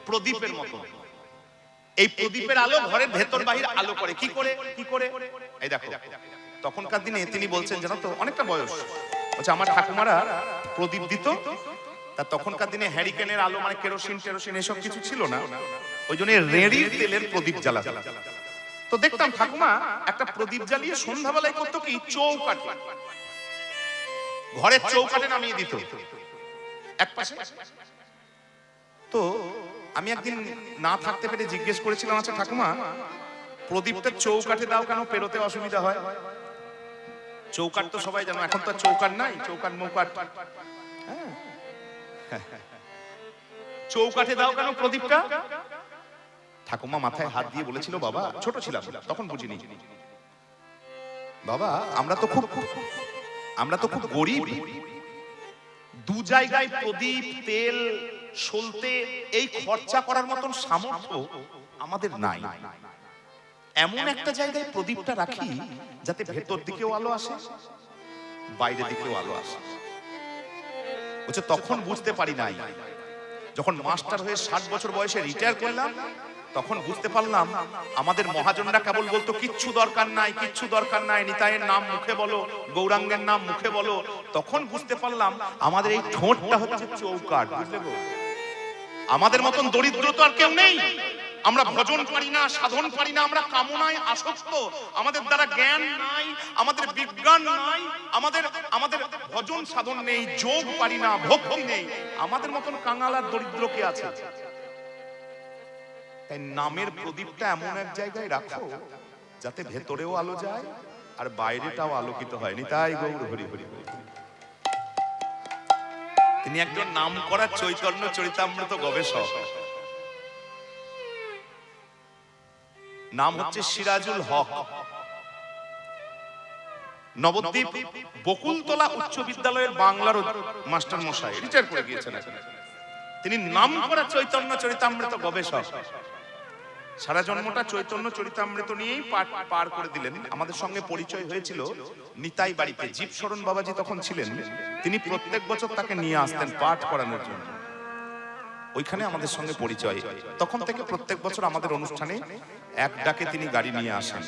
প্রদীপের মতো। এই প্রদীপের আলো ঘরের ভেতর বাহির আলো করে। কি করে? কি করে? এই দেখো, তখনকার দিনে তিনি বলছেন, জানো তো, অনেকটা বয়স, বলছে আমার ঠাকুমারা প্রদীপ দিত, তা তখনকার দিনে হ্যারিকেনের আলো মানে কেরোসিন টেরোসিন এসব কিছু ছিল না, ওই জন্য রেড়ির তেলের প্রদীপ জ্বালাতো। তো দেখতাম ঠাকুমা একটা প্রদীপ জ্বালিয়ে সন্ধ্যাবেলায় করতো কি, চৌকাঠে, ঘরের চৌকাঠে নামিয়ে দিত এক পাশে। তো আমি একদিন না থাকতে পেরে জিজ্ঞেস করেছিলাম, আচ্ছা ঠাকুমা, প্রদীপটা চৌকাঠে দাও কেন, পেরোতে অসুবিধা হয়? চৌকাঠ তো সবাই জানো, এখন তো চৌকাঠ নাই, চৌকাঠ মৌকাঠ। চৌকাঠে দাও কেন প্রদীপটা? ঠাকুমা মাথায় হাত দিয়ে বলেছিল, বাবা, ছোট ছিলাম তখন, বুঝিনি, বাবা আমরা তো খুব গরিব, 2 জায়গায় প্রদীপ, তেল, সলতে এই খরচা করার মতন সামর্থ্য আমাদের নাই। এমন একটা জায়গায় প্রদীপটা রাখি যাতে ভেতর দিকেও আলো আসে, বাইরে দিকেও আলো আসে। বলছে তখন বুঝতে পারি নাই, যখন মাস্টার হয়ে 60 বছর বয়সে রিটায়ার করলাম, তখন বুঝতে পারলাম আমাদের মহাজনরা কেবল বলতো কিচ্ছু দরকার নাই, কিচ্ছু দরকার নাই, নিতাইয়ের নাম মুখে বলো, গৌরাঙ্গের নাম মুখে বলো। তখন বুঝতে পারলাম আমাদের এই ঠোঁটটা হচ্ছে চৌকাঠ, বুঝলে গো? আমাদের মতন দরিদ্র তো আর কেউ নেই। আমরা ভজন পারি না, সাধন পারি না, আমরা কামনায় আসক্ত, আমাদের দ্বারা জ্ঞান নাই, আমাদের বিজ্ঞান নাই, আমাদের ভজন সাধন নেই, যোগ পারি না, ভক্তি নেই। আমাদের মতন কাঙাল আর দরিদ্র কে আছে? তাই নামের প্রদীপটা এমন এক জায়গায় রাখো যাতে ভেতরেও আলো যায় আর বাইরেটাও আলোকিত হয়। নিতাই গৌর হরি হরি হরি। তিনি একজন নাম করা চৈতন্য চরিতামৃত গবেষক। নাম হচ্ছে সিরাজুল হক। নবদ্বীপ বকুলতলা উচ্চ বিদ্যালয়ের বাংলার মাস্টার মশাই, রিটায়ার করে গিয়েছেন। তিনি নাম করা চৈতন্য চরিতামৃত গবেষক। সারা জন্মটা চৈতন্য চরিতামৃত নিয়েই পার করে দিলেন। আমাদের সঙ্গে পরিচয় হয়েছিল নিতাই বাড়িতে। জীবশরণ বাবাজি তখন ছিলেন, তিনি প্রত্যেক বছর তাকে নিয়ে আসতেন পাঠ করানোর জন্য। ওইখানে আমাদের সঙ্গে পরিচয়। তখন থেকে প্রত্যেক বছর আমাদের অনুষ্ঠানে এক ডাকে তিনি গাড়ি নিয়ে আসেন।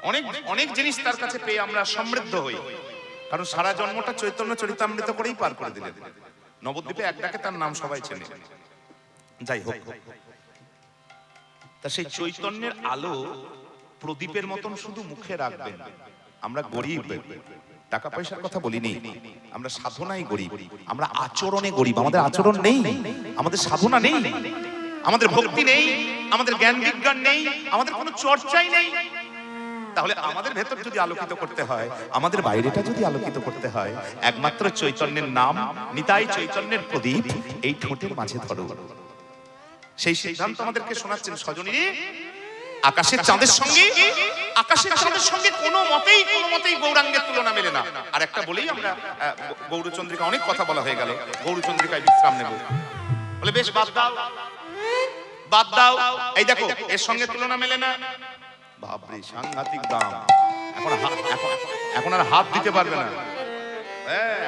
অনেক অনেক জিনিস তার কাছে পেয়ে আমরা সমৃদ্ধ হই, কারণ সারা জন্মটা চৈতন্য চরিতামৃত করেই পার করে দিলেন। নবদ্বীপে এক ডাকে তার নাম সবাই চেনে। যাই হোক, তা সেই চৈতন্যের আলো প্রদীপের মতন শুধু মুখে রাখবেন। আমরা গরিব, টাকা পয়সার কথা বলিনি, আমরা সাধনায় গরিব, আমরা আচরণে গরিব। আমাদের আচরণ নেই, আমাদের সাধনা নেই, আমাদের ভক্তি নেই, আমাদের জ্ঞান বিজ্ঞান নেই, আমাদের কোনো চর্চাই নেই। তাহলে আমাদের ভেতর যদি আলোকিত করতে হয়, আমাদের বাইরেটা যদি আলোকিত করতে হয়, একমাত্র চৈতন্যের নাম, নিতাই চৈতন্যের প্রদীপ এই ঠোঁটের মাঝে ধরো। সেই সিদ্ধান্ত আমাদেরকে শোনাচ্ছেন সজনী। আকাশের চাঁদের সঙ্গে কোনো মতেই গৌরাঙ্গের তুলনা মেলে না। আর একটা বলেই আমরা গৌরচন্দ্রিকা, অনেক কথা বলা হয়ে গেল, গৌরচন্দ্রিকায় বিশ্রাম নেব। বলে বেশ, বাদ দাও, এই দেখো এর সঙ্গে তুলনা মেলে না। বাপরে, সাংঘাতিক দাম। এখন আর হাত দিতে পারবে না।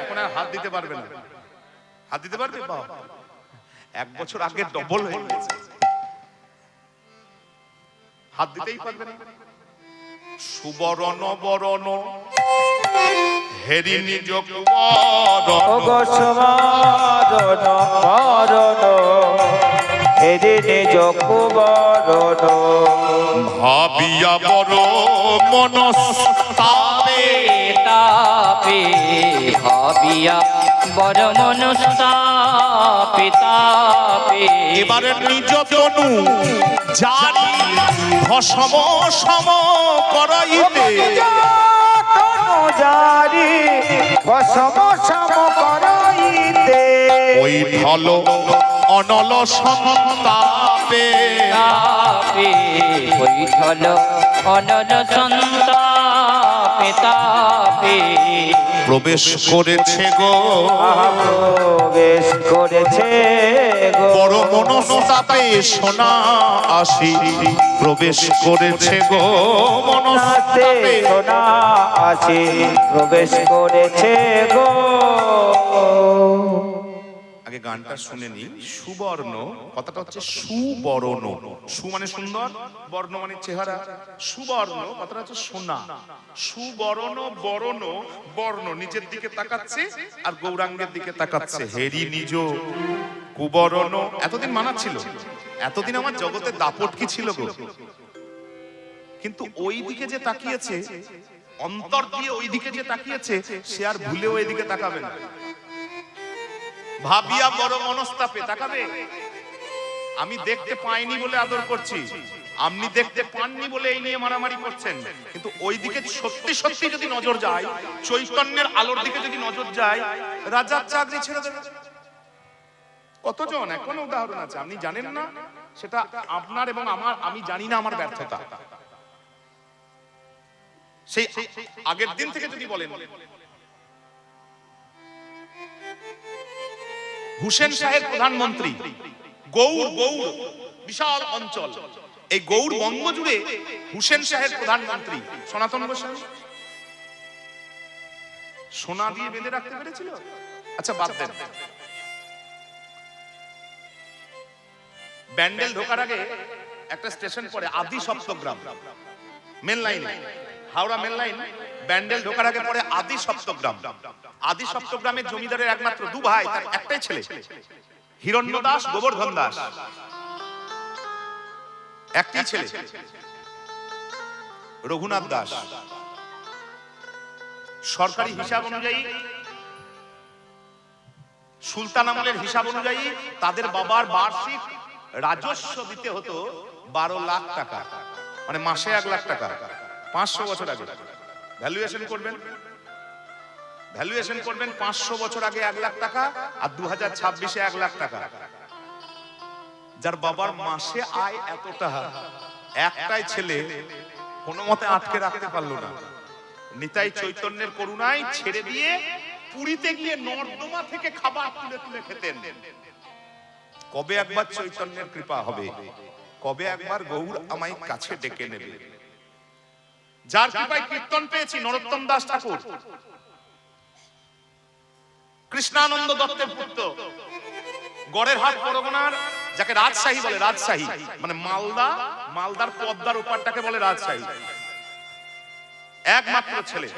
এখন আর হাত দিতে পারবে না। হাত দিতে পারবে? এক বছর আগে ডবল হয়ে গেছে, হাত দিতেই পারবে না। সুবরণ বরণ হেরি নিজ ভাবিয়া বড় মনস্তাপে তাপে, ভাবিয়া বড় মনস্তাপে তাপে। এবারে নিজ তনু জারি ভস্ম সম করাইতে, ওই ঢল অনল সন্তাপে তাপে, ওই ঢল অনল সন্তাপে তাপে। প্রবেশ করেছে গো, প্রবেশ করেছে বড় মনস্তাপে সোনা আসি। প্রবেশ করেছে গো মনস্তাপে সোনা আসি, প্রবেশ করেছে গো। আগে গানটা শুনে নি। সুবর্ণ কথাটা হচ্ছে সুবর্ণ। সু মানে সুন্দর, বর্ণ মানে চেহারা। সুবর্ণ কথাটা হচ্ছে সোনা। সুবর্ণ বর্ণ, বর্ণ নিজের দিকে তাকাচ্ছে আর গৌরাঙ্গের দিকে তাকাচ্ছে। হেরি নিজ কুবর্ণ। এতদিন মানা ছিল, এতদিন আমার জগতে দাপট কি ছিল গো। কিন্তু ওই দিকে যে তাকিয়েছে, অন্তর দিয়ে ওই দিকে যে তাকিয়েছে, সে আর ভুলেও ওই দিকে তাকাবে না। ভাবিয়া বড় মনস্তাপে তাকাবে। আমি দেখতে পাইনি বলে আদর করছি, আপনি দেখতে পাননি বলে এই নিয়ে মারামারি করছেন। কিন্তু ওই দিকে সত্যি সত্যি যদি নজর যায়, চৈতন্যের আলোর দিকে যদি নজর যায়, রাজার চাকরি ছেড়ে দেবে। কতজন এখনো উদাহরণ আছে, আপনি জানেন না। সেটা আপনার এবং আমার, আমি জানি না, আমার ব্যর্থতা। সেই আগের দিন থেকে যদি বলেন, হুসেন সাহেব প্রধানমন্ত্রী, গৌড় বিশাল অঞ্চল, এই গৌড় বঙ্গ জুড়ে হুসেন সাহেব প্রধানমন্ত্রী। সনাতন গোস্বামী সোনা দিয়ে বেঁধে রাখতে পেরেছিল? আচ্ছা বাদ দেন, ব্যান্ডেল ঢোকার আগে একটা স্টেশন পড়ে Adi Saptagram, main line, Howrah main line. Bandel ঢোকার আগে পড়ে আদি সপ্তগ্রাম। আদি সপ্তগ্রামের জমিদারের একমাত্র দু ভাই, তার একটাই ছেলে, হিরণ্য দাস, গোবর্ধন দাস, একটাই ছেলে রঘুনাথ দাস। সরকারি হিসাব অনুযায়ী, সুলতান আমলের হিসাব অনুযায়ী তাদের বাবার বার্ষিক রাজস্ব দিতে হতো 12 লাখ টাকা, মানে মাসে 1 লাখ টাকা। 500 বছর আগে ভ্যালুয়েশন করবেন, 500 বছর আগে 1 লাখ টাকা, আর 2026-এ 1 লাখ টাকা। যার বাবার মাসে আয় এতটা, একটাই ছেলে কোনো মতে আটকে রাখতে পারলো না। নিতাই চৈতন্যের করুণায় ছেড়ে দিয়ে পুরীতে গিয়ে নর্দমা থেকে খাবার তুলে তুলে খেতেন। কবে একবার চৈতন্যের কৃপা হবে, কবে একবার গৌর আমায় কাছে ডেকে নেবে। যার কৃপায় কীর্তন পেয়েছি নরোত্তম দাস ঠাকুর, কৃষ্ণানন্দ দত্তের পুত্র, গড়ের হাট পরগনার, যাকে রাজশাহী বলে, রাজশাহী মানে মালদার পদ্মার ওপারটাকে বলে রাজশাহী। একমাত্র ছেলে,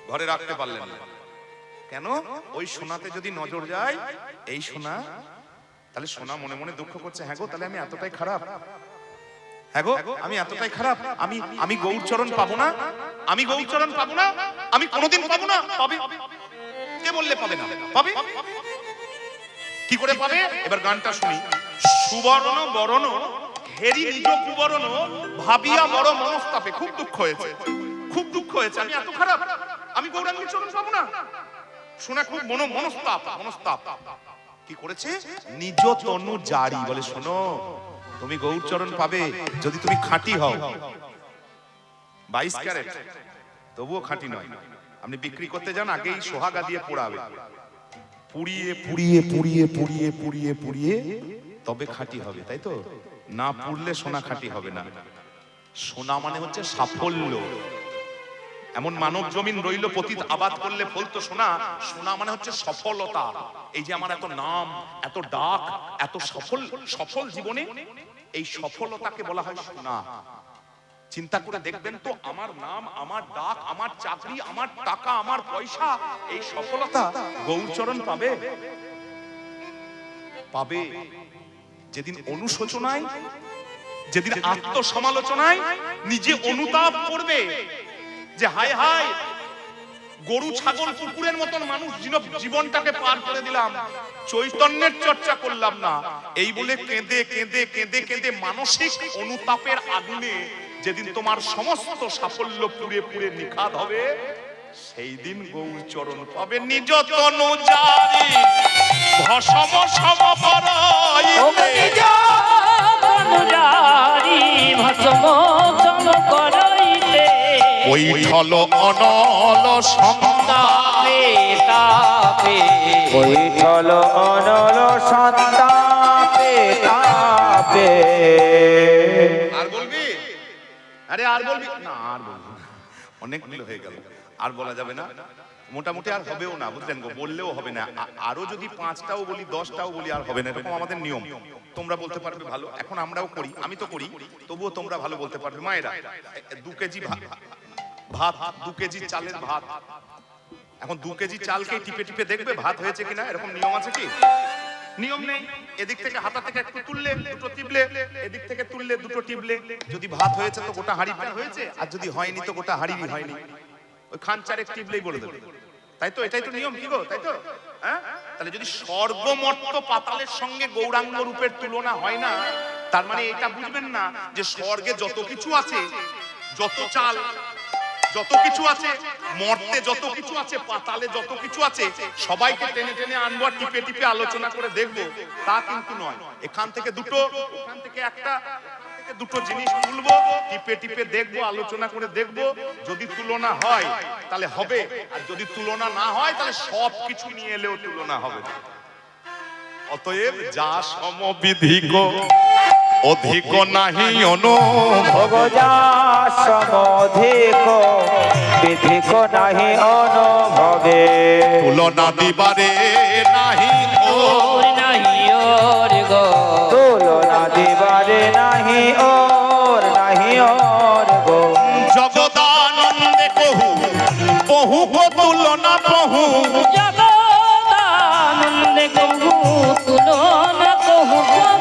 ঘরে রাখতে পারলেন না। কেন? ওই সোনাতে যদি নজর যায়, এই সোনা, তাহলে সোনা মনে মনে দুঃখ করছে, হ্যাঁ গো তাহলে আমি এতটাই খারাপ, হ্যাঁ গো আমি এতটাই খারাপ, আমি গৌরচরণ পাবো না, আমি গৌরচরণ পাবো না, আমি কোনোদিন পাবো না। পাবে, কে বললে পাবে না? পাবে। কি করে পাবে? এবার গানটা শুনি। সুবর্ণ বরণ হেরি নিজ কুবরণ, ভাবিয়া বড় মনস্তাপে। খুব দুঃখ হয়েছে, খুব দুঃখ হয়েছে, আমি এত খারাপ, আমি গৌরাঙ্গীর চরণ পাবো না। শোনা খুব মনস্তাপ। কি করেছে? নিজ তনু জারি বলে, শোনো তুমি গৌরচরণ পাবে যদি তুমি খাঁটি হও। 22 ক্যারেট, তবুও খাঁটি নয়। আপনি বিক্রি করতে যান, আগেই সোহাগা দিয়ে পোড়াবে, পুড়িয়ে পুড়িয়ে পুড়িয়ে পুড়িয়ে পুড়িয়ে পুড়িয়ে তবে খাঁটি হবে, তাই তো? না পুড়লে সোনা খাঁটি হবে না। সোনা মানে হচ্ছে সাফল্য। এমন মানব জমিন রইল পতিত, আবাদ করলে ফলতো সোনা। সোনা মানে হচ্ছে সফলতা। এই যে আমার এত নাম, এত ডাক, এত সফল জীবনে, এই সফলতাকে বলা হয় সোনা। চিন্তা করে দেখবেন তো, আমার নাম, আমার ডাক, আমার চাকরি, আমার টাকা, আমার পয়সা, এই সফলতা গৌরচরণ পাবে? পাবে যেদিন অনুশোচনায়, যেদিন আত্মসমালোচনায় নিজে অনুতাপ করবে যে হায় হায়, গরু ছাগল কুকুরের মতন মানুষ জীবনটাকে পার করে দিলাম, চৈতন্যের চর্চা করলাম না, এই বলে কেঁদে কেঁদে কেঁদে কেঁদে মানসিক অনুতাপের আগুনে যেদিন তোমার সমস্ত সাফল্য পুড়ে পুড়ে নিখাত হবে, সেই দিন গৌরচরণ পাবে। নিজ তনু জারি ভস্ম সম করাইতে, নিজ তনু জারি ভস্ম সম করাইতে, কৈঠল অনল সন্তাপে তাপে, কৈঠল অনল সন্তাপে তাপে। আর বলবি? আরে আর বলবি না? আর বলবি না, অনেকগুলো হয়ে গেল, আর বলা যাবে না, মোটামুটি আর হবেও না, বুঝলেন গো? বললেও হবে না। আরো যদি 5টাও বলি, 10টাও বলি, আর হবে না। এরকম আমাদের নিয়ম। তোমরা বলতে পারবে ভালো, এখন আমরাও করি, আমি তো করি, তবুও তোমরা ভালো বলতে পারবে। মায়েরা 2 কেজি ভাত, 2 কেজি চালের ভাত, এখন 2 কেজি চালকে টিপে টিপে দেখবে ভাত হয়েছে কিনা। এরকম নিয়ম আছে কি? নিয়ম নেই। এদিক থেকে হাতা থেকে একটু তুললে, দুটো টিপলে, এদিক থেকে তুললে, দুটো টিপলে, যদি ভাত হয়েছে তো গোটা হাঁড়িটা হয়েছে, আর যদি হয়নি তো গোটা হাঁড়িই হয়নি। ওই খান চারেক টিপলেই বলে দেবে, তাই তো? এটাই তো নিয়ম, কি গো? তাই তো? হ্যাঁ, তাহলে যদি স্বর্গমর্ত পাতালের সঙ্গে গৌরাঙ্গ রূপের তুলনা হয় না, তার মানে এটা বুঝবেন না যে স্বর্গে যত কিছু আছে, যত চাল, যত কিছু আছে, মর্তে যত কিছু আছে, পাতালে যত কিছু আছে, সবাইকে টেনে টেনে আনবো আর টিপে টিপে আলোচনা করে দেখবো, তা কিন্তু নয়। এখান থেকে দুটো, ওখান থেকে একটা, দুটো জিনিস তুলবো, টিপে টিপে দেখবো, আলোচনা করে দেখবো। যদি তুলনা হয় তাহলে হবে, আর যদি তুলনা না হয় তাহলে সব কিছু নিয়ে এলেও তুলনা হবে। অতএব যা সমবিধিক অধিক নাহি অনুভব, যা সমধিক বিধিক নাহি অনুভবে, তুলনা দিবারে নাহি ওর নাহি ওর গো, তুলনা জগদানন্দে কহু তুলনা কহু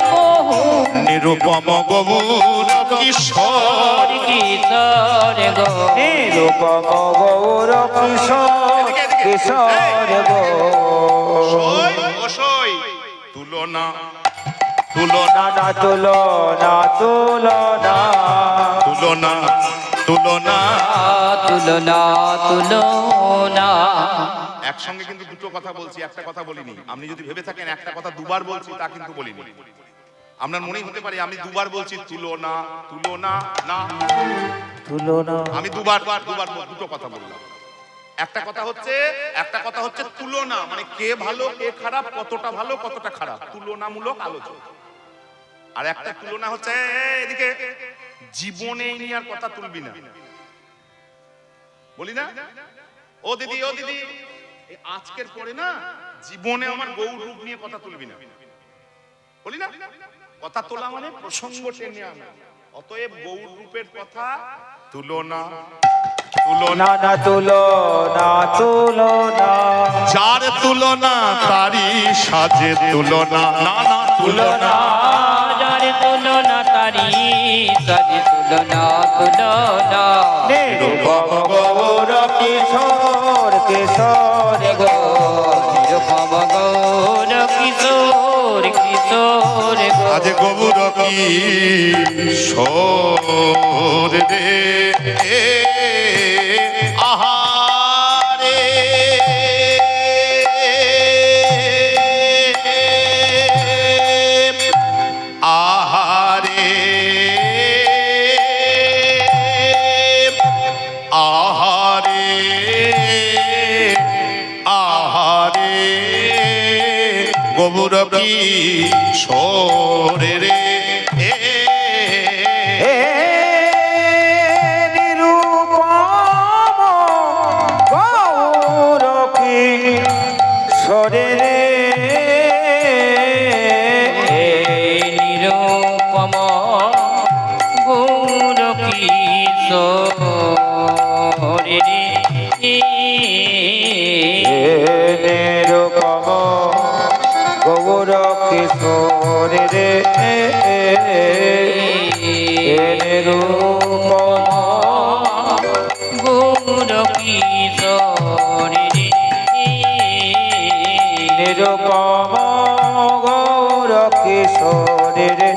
কহু নিরূপম গৌর কিশোর কিশোর গো নিরূপম গৌর কিশোর কিশোর গো সই অসই তুলনা তুলনা না তুলনা তুলনা তুলনা তুলনা তুলনা তুলনা একসঙ্গে কিন্তু দুটো কথা বলছি, একটা কথা বলিনি। আপনি যদি ভেবে থাকেন একটা কথা দুবার বলছি, তা কিন্তু বলিনি। আপনার মনেই হতে পারে আমি দুবার বলছি তুলনা তুলনা না, তুলনা আমি দুবার দুটো কথা বললাম। একটা কথা হচ্ছে তুলনা, মানে কে ভালো কে খারাপ, কতটা ভালো কতটা খারাপ, তুলনামূলক আলোচনা। আর একটা তুলনা হচ্ছে এদিকে জীবনে এই নিয়ে আর কথা তুলবি না, বলি না ও দিদি এই আজকের পরে না জীবনে আমার গৌর রূপ নিয়ে কথা তুলবি না, বলি না। কথা তোলা মানে প্রসঙ্গ টেনে আনা। অতএব গৌর রূপের কথা তুলনা তুলনা না তুলনা তুলনা যার তুলনা তারি সাজে তুলনা না না তুলনা যার তুলনা তারি সাজে তুলনা তুলনা নিরূপম গৌর কিশোর কিশোর গো নিরূপম গৌর কিশোর কিশোর গো আজ গৌর কিশোর রে আহারে আহারে আহারে আহারে গৌর কিশোর রে হে নিরূপম গৌর কিশোর রে নিরূপম গৌর কিশোর রে নিরূপম গৌর কিশোর রে নিরূপম গৌর কিশোর রে নিরূপম গৌর কিশোর রে নিরূপম গৌর কিশোর রে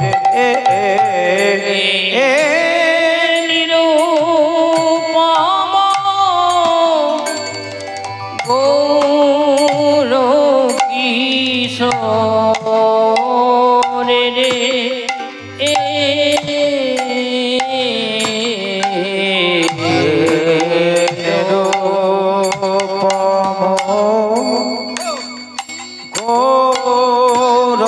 গৌর কিশোর রে নিরূপম গৌর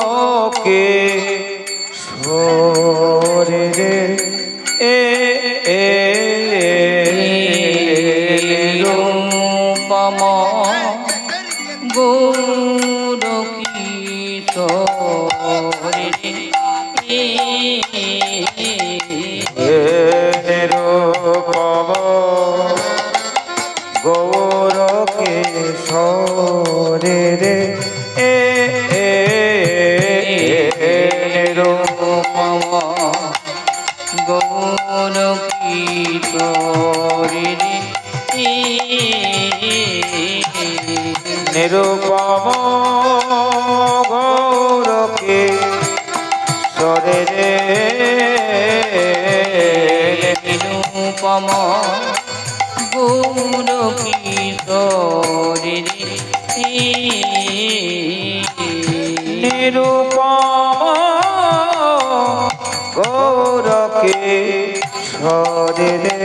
কিশোর রে নিরূপম গৌর কিশোর রে নিরূপম গৌর কিশোর রে নিরূপম গৌর কিশোর রে নিরূপম গৌর কিশোর রে নিরূপম গৌর কিশোর রে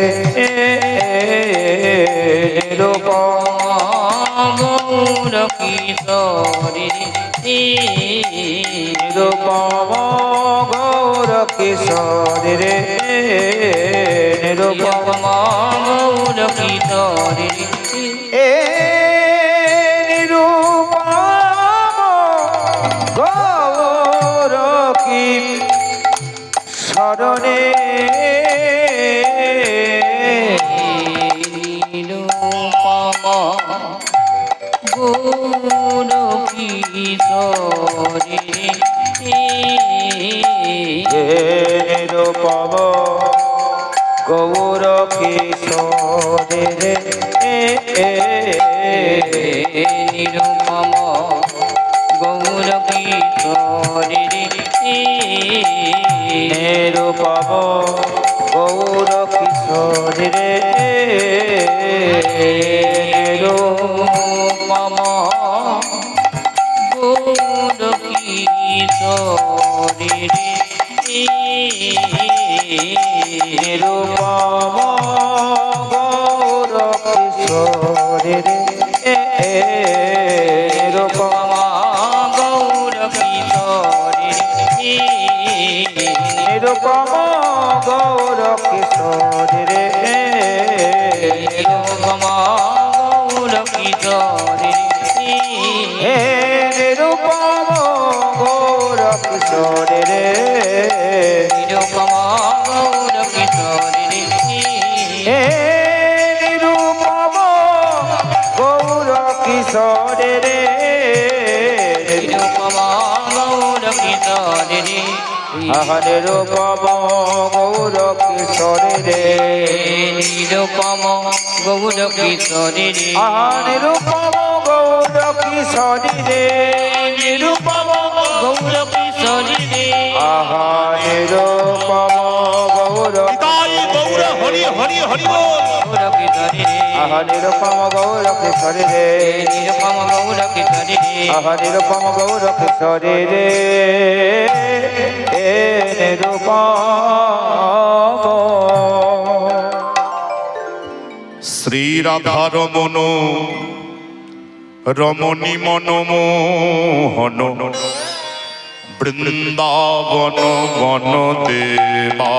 নিরূপম গৌর কিশোর রে নিরূপম গৌর কিশোর রে নিরূপম গৌর কিশোর রে নিরূপম গৌর কিশোর রে নিরূপম কিশোরী হে নিরুপম গৌর কিশোরী রে নিরুপম গৌর কিশোরী নিরুপম গৌর কিশোরী রে নিরুপম গৌর কিশোরী নিরুপম গৌর কিশোরী রে নিরুপম গৌর কিশোরী নিরুপম গৌর কিশোরী রে নিরুপম গৌর কিশোরী হে নিরুপম গৌর কিশোরী রে নিরুপম গৌর কিশোরী হে নিরুপম গৌর কিশোরী রে নিরুপম গৌর কিশোরী আহা নিরুপম গৌর কিশোরী রে নিরুপম গৌর কিশোরী আহা নিরুপম গৌর কিশোরী রে নিরুপম গৌর কিশোরী আহা নিরুপম গৌর নিতাই গৌর হরি হরি হরি বল। গৌর কিশোরী আহা নিরুপম গৌর কিশোরী রে নিরুপম গৌর কিশোরী আহা নিরুপম গৌর কিশোরী রে হে নিরুপম শ্রী রাধা রমন রমণী মনমোহন বৃন্দাবন বন দেবা